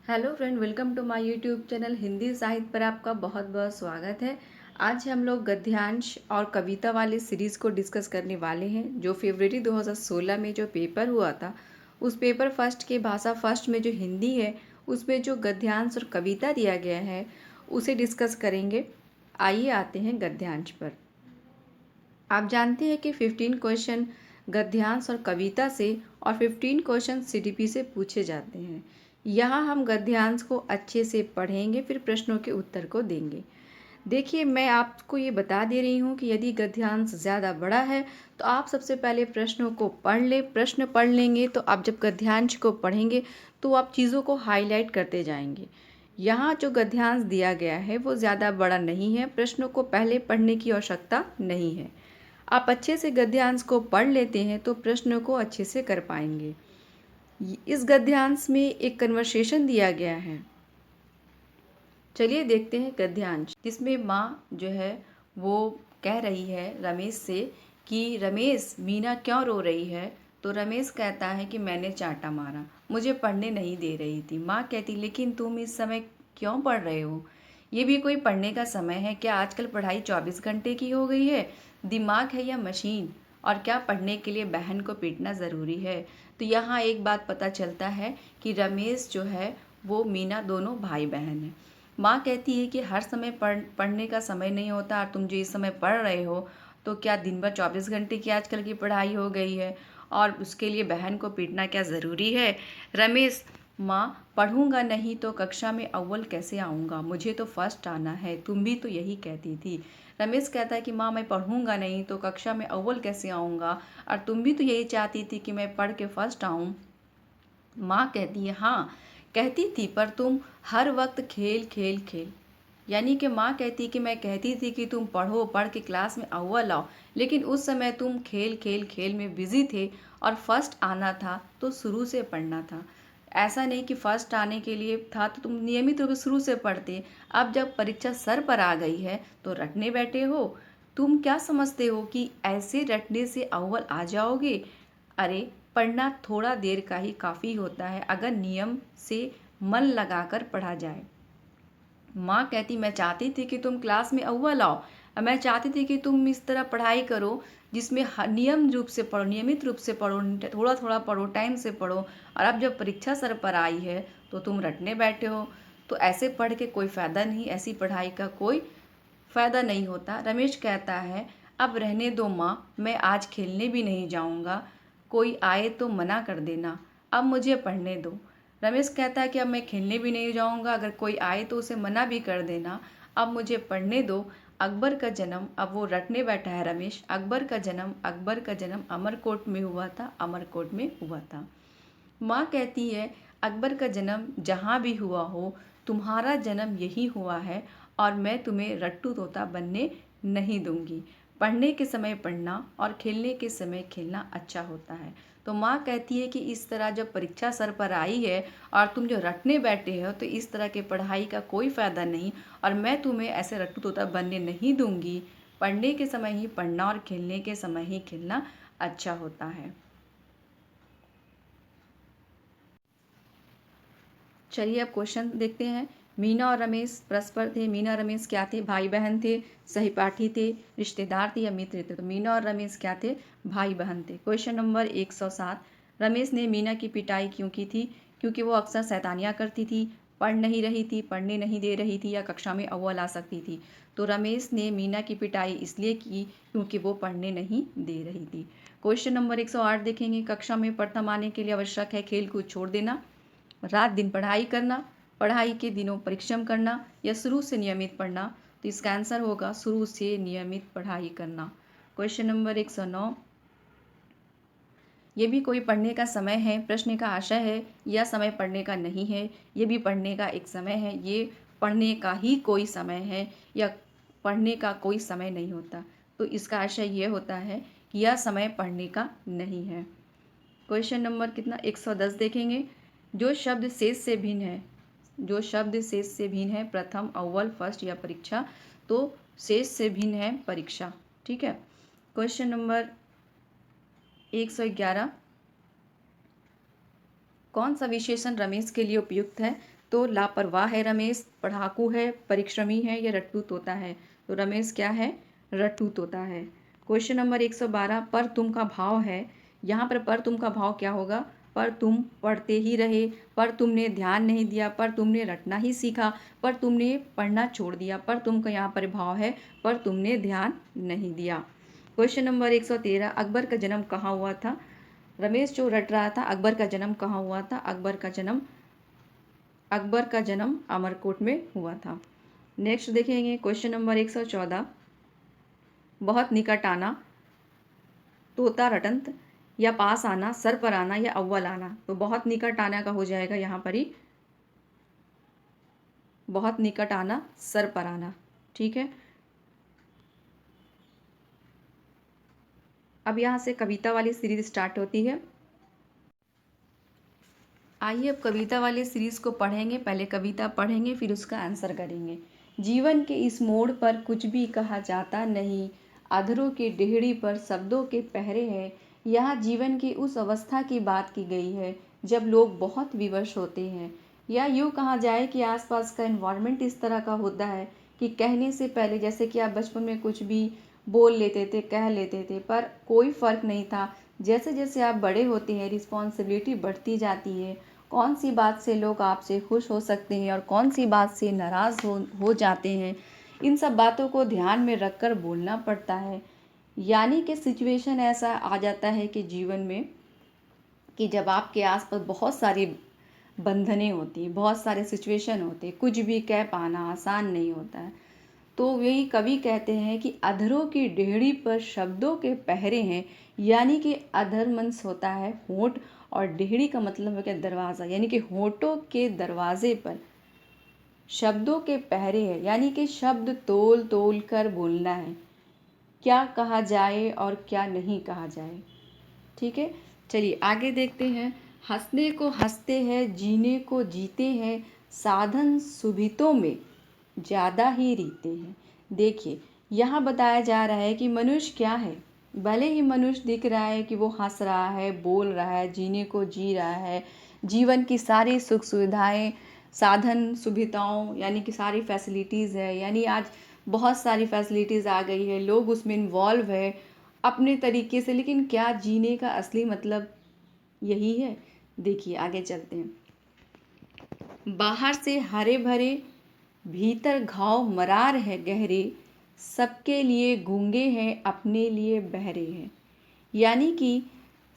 Hello friend, welcome to my YouTube channel Hindi साहित्य पर आपका बहुत बहुत स्वागत है। आज हम लोग गद्यांश और कविता वाले सीरीज़ को डिस्कस करने वाले हैं। जो फरवरी 2016 में जो पेपर हुआ था, उस पेपर फर्स्ट के भाषा फर्स्ट में जो हिंदी है, उसमें जो गद्यांश और कविता दिया गया है उसे डिस्कस करेंगे। आइए आते हैं गद्यांश पर। आप जानते हैं कि 15 क्वेश्चन गद्यांश और कविता से और 15 क्वेश्चन सीडीपी से पूछे जाते हैं। यहाँ हम गद्यांश को अच्छे से पढ़ेंगे, फिर प्रश्नों के उत्तर को देंगे। देखिए, मैं आपको ये बता दे रही हूँ कि यदि गद्यांश ज़्यादा बड़ा है तो आप सबसे पहले प्रश्नों को पढ़ लें। प्रश्न पढ़ लेंगे तो आप जब गद्यांश को पढ़ेंगे तो आप चीज़ों को हाईलाइट करते जाएंगे। यहाँ जो गद्यांश दिया गया है वो ज़्यादा बड़ा नहीं है, प्रश्नों को पहले पढ़ने की आवश्यकता नहीं है। आप अच्छे से गद्यांश को पढ़ लेते हैं तो प्रश्नों को अच्छे से कर पाएंगे। इस गद्यांश में एक कन्वर्सेशन दिया गया है। चलिए देखते हैं गद्यांश, जिसमें माँ जो है वो कह रही है रमेश से कि रमेश, मीना क्यों रो रही है। तो रमेश कहता है कि मैंने चांटा मारा, मुझे पढ़ने नहीं दे रही थी। माँ कहती, लेकिन तुम इस समय क्यों पढ़ रहे हो? ये भी कोई पढ़ने का समय है क्या? आजकल पढ़ाई 24 घंटे की हो गई है। दिमाग है या मशीन? और क्या पढ़ने के लिए बहन को पीटना ज़रूरी है? तो यहाँ एक बात पता चलता है कि रमेश जो है वो मीना दोनों भाई बहन हैं। माँ कहती है कि हर समय पढ़ने का समय नहीं होता, और तुम जो इस समय पढ़ रहे हो तो क्या दिन भर 24 घंटे की आजकल की पढ़ाई हो गई है, और उसके लिए बहन को पीटना क्या ज़रूरी है? रमेश, माँ पढ़ूंगा नहीं तो कक्षा में अव्वल कैसे आऊँगा? मुझे तो फर्स्ट आना है, तुम भी तो यही कहती थी। रमेश कहता है कि माँ, मैं पढ़ूंगा नहीं तो कक्षा में अव्वल कैसे आऊँगा, और तुम भी तो यही चाहती थी कि मैं पढ़ के फर्स्ट आऊँ। माँ कहती है, हाँ कहती थी, पर तुम हर वक्त खेल खेल खेल। यानी कि माँ कहती कि मैं कहती थी कि तुम पढ़ो, पढ़ के क्लास में अव्वल आओ, लेकिन उस समय तुम खेल खेल खेल में बिजी थे, और फर्स्ट आना था तो शुरू से पढ़ना था। ऐसा नहीं कि फर्स्ट आने के लिए था तो तुम नियमित रूप से शुरू से पढ़ते। अब जब परीक्षा सर पर आ गई है तो रटने बैठे हो। तुम क्या समझते हो कि ऐसे रटने से अव्वल आ जाओगे? अरे, पढ़ना थोड़ा देर का ही काफ़ी होता है, अगर नियम से मन लगाकर पढ़ा जाए। माँ कहती, मैं चाहती थी कि तुम क्लास में अव्वल आओ, मैं चाहती थी कि तुम इस तरह पढ़ाई करो जिसमें नियम रूप से पढ़ो, नियमित रूप से पढ़ो, थोड़ा थोड़ा पढ़ो, टाइम से पढ़ो। और अब जब परीक्षा सर पर आई है तो तुम रटने बैठे हो। तो ऐसे पढ़ के कोई फ़ायदा नहीं, ऐसी पढ़ाई का कोई फ़ायदा नहीं होता। रमेश कहता है, अब रहने दो माँ, मैं आज खेलने भी नहीं जाऊँगा, कोई आए तो मना कर देना, अब मुझे पढ़ने दो। रमेश कहता है कि अब मैं खेलने भी नहीं जाऊँगा, अगर कोई आए तो उसे मना भी कर देना, अब मुझे पढ़ने दो। अकबर का जन्म, अब वो रटने बैठा है रमेश, अकबर का जन्म अमरकोट में हुआ था, अमरकोट में हुआ था। माँ कहती है, अकबर का जन्म जहाँ भी हुआ हो, तुम्हारा जन्म यही हुआ है, और मैं तुम्हें रट्टू तोता बनने नहीं दूंगी। पढ़ने के समय पढ़ना और खेलने के समय खेलना अच्छा होता है। तो माँ कहती है कि इस तरह जब परीक्षा सर पर आई है और तुम जो रटने बैठे हो, तो इस तरह के पढ़ाई का कोई फ़ायदा नहीं, और मैं तुम्हें ऐसे रट्टू तोता बनने नहीं दूंगी। पढ़ने के समय ही पढ़ना और खेलने के समय ही खेलना अच्छा होता है। चलिए अब क्वेश्चन देखते हैं। मीना और रमेश परस्पर थे। मीना और रमेश क्या थे? भाई बहन थे, सहपाठी थे, रिश्तेदार थे या मित्र थे? तो मीना और रमेश क्या थे? भाई बहन थे। क्वेश्चन नंबर 107, रमेश ने मीना की पिटाई क्यों की थी? क्योंकि वो अक्सर शैतानियाँ करती थी, पढ़ नहीं रही थी, पढ़ने नहीं दे रही थी, या कक्षा में अव्वल आ सकती थी। तो रमेश ने मीना की पिटाई इसलिए की क्योंकि वो पढ़ने नहीं दे रही थी। क्वेश्चन नंबर 108 देखेंगे। कक्षा में प्रथम आने के लिए आवश्यक है खेल कूद छोड़ देना, रात दिन पढ़ाई करना, पढ़ाई के दिनों परिश्रम करना, या शुरू से नियमित पढ़ना? तो इसका आंसर होगा शुरू से नियमित पढ़ाई करना। क्वेश्चन नंबर 109, ये भी कोई पढ़ने का समय है? प्रश्न का आशय है यह समय पढ़ने का नहीं है, ये भी पढ़ने का एक समय है, ये पढ़ने का ही कोई समय है, या पढ़ने का कोई समय नहीं होता। तो इसका आशय ये होता है कि यह समय पढ़ने का नहीं है। क्वेश्चन नंबर कितना 110 देखेंगे। जो शब्द शेष से भिन्न है, जो शब्द शेष से भिन्न है, प्रथम, अव्वल, फर्स्ट या परीक्षा, तो शेष से भिन्न है परीक्षा। ठीक है। क्वेश्चन नंबर 111, कौन सा विशेषण रमेश के लिए उपयुक्त है? तो लापरवाह है रमेश, पढ़ाकू है, परिश्रमी है या रट्टू तोता है? तो रमेश क्या है? रट्टू तोता है। क्वेश्चन नंबर 112, पर तुम का भाव है। यहाँ पर तुम का भाव क्या होगा? पर तुम पढ़ते ही रहे, पर तुमने ध्यान नहीं दिया, पर तुमने रटना ही सीखा, पर तुमने पढ़ना छोड़ दिया। पर तुम का यहाँ पर भाव है, पर तुमने ध्यान नहीं दिया। क्वेश्चन नंबर 113, अकबर का जन्म कहाँ हुआ था? रमेश जो रट रहा था, अकबर का जन्म कहाँ हुआ था? अकबर का जन्म अमरकोट में हुआ था। नेक्स्ट देखेंगे क्वेश्चन नंबर 114, बहुत निकट आना, तोता रटंत, या पास आना, सर पर आना या अव्वल आना? तो बहुत निकट आना का हो जाएगा यहाँ पर ही, बहुत निकट आना, सर पर आना। ठीक है, अब यहाँ से कविता वाली सीरीज स्टार्ट होती है। आइए अब कविता वाली सीरीज को पढ़ेंगे। पहले कविता पढ़ेंगे, फिर उसका आंसर करेंगे। जीवन के इस मोड़ पर कुछ भी कहा जाता नहीं, अधरों की डेहड़ी पर शब्दों के पहरे हैं। यहाँ जीवन की उस अवस्था की बात की गई है जब लोग बहुत विवश होते हैं, या यूँ कहा जाए कि आसपास का इन्वायरमेंट इस तरह का होता है कि कहने से पहले, जैसे कि आप बचपन में कुछ भी बोल लेते थे, कह लेते थे, पर कोई फ़र्क नहीं था। जैसे जैसे आप बड़े होते हैं, रिस्पॉन्सिबिलिटी बढ़ती जाती है, कौन सी बात से लोग आपसे खुश हो सकते हैं और कौन सी बात से नाराज़ हो जाते हैं, इन सब बातों को ध्यान में रखकर बोलना पड़ता है। यानी कि सिचुएशन ऐसा आ जाता है कि जीवन में, कि जब आपके आसपास बहुत सारी बंधनें होती, बहुत सारे सिचुएशन होते, कुछ भी कह पाना आसान नहीं होता है। तो यही कवि कहते हैं कि अधरों की डेहड़ी पर शब्दों के पहरे हैं। यानी कि अधर मंस होता है होंठ, और डेहड़ी का मतलब है कि दरवाज़ा, यानी कि होंठों के दरवाजे पर शब्दों के पहरे हैं। यानी कि शब्द तोल तोल कर बोलना है, क्या कहा जाए और क्या नहीं कहा जाए। ठीक है, चलिए आगे देखते हैं। हंसने को हंसते हैं, जीने को जीते हैं, साधन सुविधों में ज़्यादा ही रीते हैं। देखिए, यहाँ बताया जा रहा है कि मनुष्य क्या है। भले ही मनुष्य दिख रहा है कि वो हंस रहा है, बोल रहा है, जीने को जी रहा है, जीवन की सारी सुख सुविधाएं, साधन सुविधाओं, यानी कि सारी फैसिलिटीज़ है, यानी आज बहुत सारी फैसिलिटीज़ आ गई है, लोग उसमें इन्वॉल्व है अपने तरीके से। लेकिन क्या जीने का असली मतलब यही है? देखिए आगे चलते हैं। बाहर से हरे भरे, भीतर घाव मरार है गहरे, सबके लिए गूंगे हैं, अपने लिए बहरे हैं। यानी कि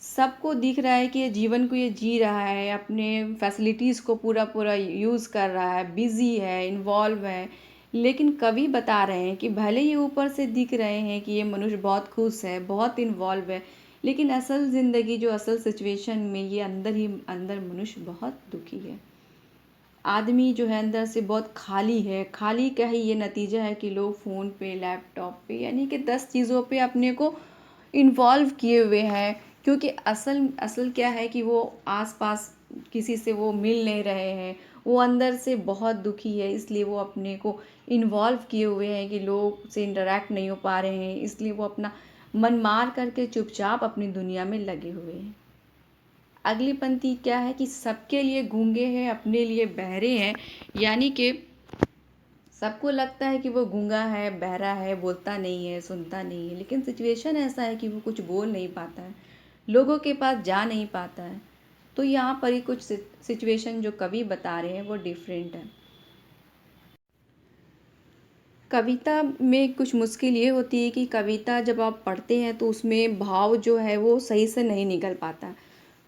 सबको दिख रहा है कि ये जीवन को ये जी रहा है, अपने फैसिलिटीज़ को पूरा पूरा यूज़ कर रहा है, बिज़ी है, इन्वॉल्व है। लेकिन कवि बता रहे हैं कि भले ही ऊपर से दिख रहे हैं कि ये मनुष्य बहुत खुश है, बहुत इन्वॉल्व है, लेकिन असल ज़िंदगी, जो असल सिचुएशन में, ये अंदर ही अंदर मनुष्य बहुत दुखी है। आदमी जो है अंदर से बहुत खाली है। खाली का ही ये नतीजा है कि लोग फ़ोन पे, लैपटॉप पे, यानी कि 10 चीज़ों पे अपने को इन्वॉल्व किए हुए हैं। क्योंकि असल असल क्या है कि वो आसपास किसी से वो मिल नहीं रहे हैं, वो अंदर से बहुत दुखी है, इसलिए वो अपने को इन्वॉल्व किए हुए हैं कि लोग से इंटरेक्ट नहीं हो पा रहे हैं, इसलिए वो अपना मन मार करके चुपचाप अपनी दुनिया में लगे हुए हैं। अगली पंक्ति क्या है कि सबके लिए गूंगे हैं, अपने लिए बहरे हैं। यानी कि सबको लगता है कि वो गूंगा है, बहरा है, बोलता नहीं है, सुनता नहीं है, लेकिन सिचुएशन ऐसा है कि वो कुछ बोल नहीं पाता है, लोगों के पास जा नहीं पाता है। तो यहाँ पर ही कुछ सिचुएशन जो कवि बता रहे हैं वो डिफरेंट है। कविता में कुछ मुश्किल ये होती है कि कविता जब आप पढ़ते हैं तो उसमें भाव जो है वो सही से नहीं निकल पाता।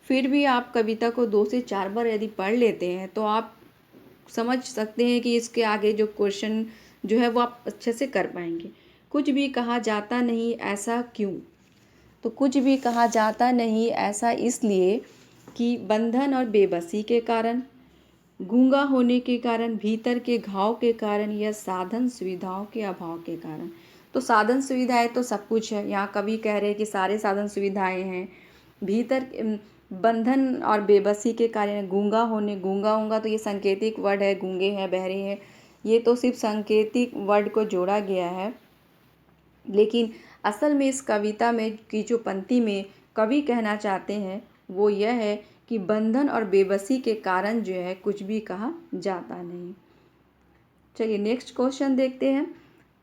फिर भी आप कविता को 2 से 4 बार यदि पढ़ लेते हैं तो आप समझ सकते हैं कि इसके आगे जो क्वेश्चन जो है वो आप अच्छे से कर पाएंगे। कुछ भी कहा जाता नहीं, ऐसा क्यों? तो कुछ भी कहा जाता नहीं ऐसा इसलिए कि बंधन और बेबसी के कारण, गूंगा होने के कारण, भीतर के घाव के कारण, या साधन सुविधाओं के अभाव के कारण। तो साधन सुविधाएं तो सब कुछ है, यहाँ कवि कह रहे हैं कि सारे साधन सुविधाएं हैं। भीतर बंधन और बेबसी के कारण, गूंगा होने, गूंगा होगा तो ये सांकेतिक वर्ड है, गूंगे हैं, बहरे हैं, ये तो सिर्फ सांकेतिक वर्ड को जोड़ा गया है। लेकिन असल में इस कविता में की जो पंक्ति में कवि कहना चाहते हैं वो यह है कि बंधन और बेबसी के कारण जो है कुछ भी कहा जाता नहीं। चलिए नेक्स्ट क्वेश्चन देखते हैं।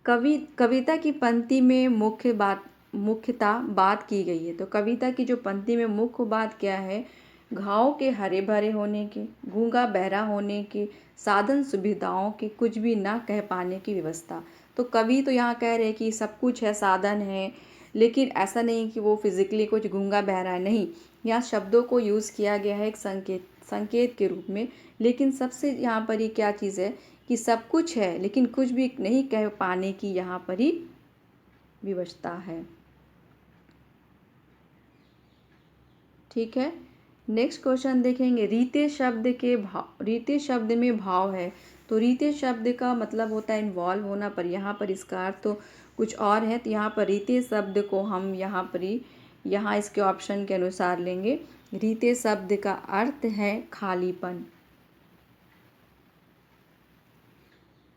कविता की पंक्ति में मुख्यतः बात की गई है। तो कविता की जो पंक्ति में मुख्य बात क्या है? घाव के हरे भरे होने के, गूंगा बहरा होने के, साधन सुविधाओं के, कुछ भी ना कह पाने की व्यवस्था। तो कवि तो यहाँ कह रहे हैं कि सब कुछ है, साधन है, लेकिन ऐसा नहीं कि वो फिजिकली कुछ गूंगा बहरा है, नहीं। यहाँ शब्दों को यूज़ किया गया है एक संकेत के रूप में। लेकिन सबसे यहाँ पर ही क्या चीज़ है कि सब कुछ है लेकिन कुछ भी नहीं कह पाने की यहाँ पर ही विवशता है। ठीक है, नेक्स्ट क्वेश्चन देखेंगे। रीते शब्द में भाव है। तो रीते शब्द का मतलब होता है इन्वॉल्व होना, पर यहाँ पर इसका अर्थ तो कुछ और है। तो यहाँ पर रीते शब्द को हम यहाँ इसके ऑप्शन के अनुसार लेंगे। रीते शब्द का अर्थ है खालीपन।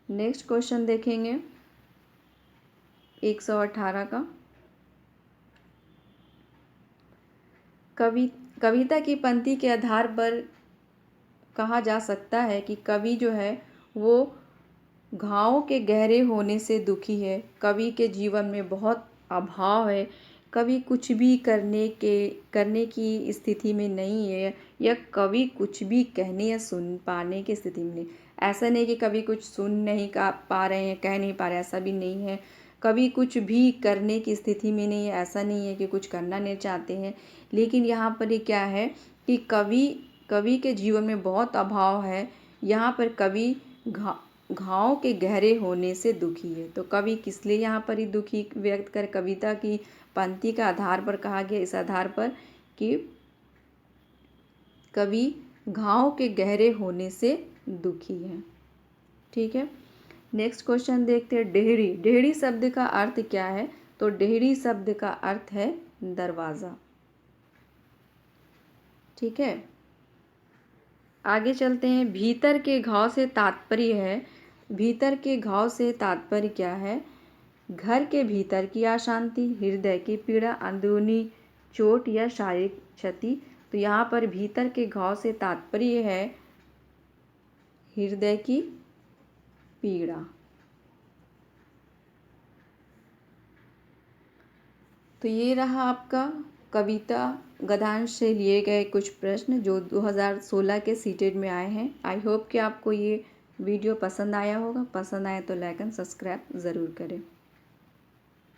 नेक्स्ट क्वेश्चन देखेंगे 118 का। कविता की पंक्ति के आधार पर कहा जा सकता है कि कवि जो है वो घाव के गहरे होने से दुखी है, कवि के जीवन में बहुत अभाव है, कवि कुछ भी करने की स्थिति में नहीं है, या कवि कुछ भी कहने या सुन पाने की स्थिति में नहीं। ऐसा नहीं कि कवि कुछ सुन नहीं पा रहे हैं, कह नहीं पा रहे, ऐसा भी नहीं है। कवि कुछ भी करने की स्थिति में नहीं है, ऐसा नहीं है कि कुछ करना नहीं चाहते हैं। लेकिन यहाँ पर ये क्या है कि कवि के जीवन में बहुत अभाव है। यहाँ पर कवि घाव के गहरे होने से दुखी है। तो कवि किस लिए यहाँ पर ही दुखी व्यक्त कर कविता की पंक्ति का आधार पर कहा गया, इस आधार पर कि कवि घाव के गहरे होने से दुखी है। ठीक है, नेक्स्ट क्वेश्चन देखते हैं। डेहरी शब्द का अर्थ क्या है? तो डेहरी शब्द का अर्थ है दरवाज़ा। ठीक है, आगे चलते हैं। भीतर के घाव से तात्पर्य है। भीतर के घाव से तात्पर्य क्या है? घर के भीतर की अशांति, हृदय की पीड़ा, अंदरूनी चोट या शारीरिक क्षति। तो यहाँ पर भीतर के घाव से तात्पर्य है हृदय की पीड़ा। तो ये रहा आपका कविता गद्यांश से लिए गए कुछ प्रश्न जो 2016 के सीटेट में आए हैं। आई होप कि आपको ये वीडियो पसंद आया होगा। पसंद आए तो लाइक एंड सब्सक्राइब ज़रूर करें।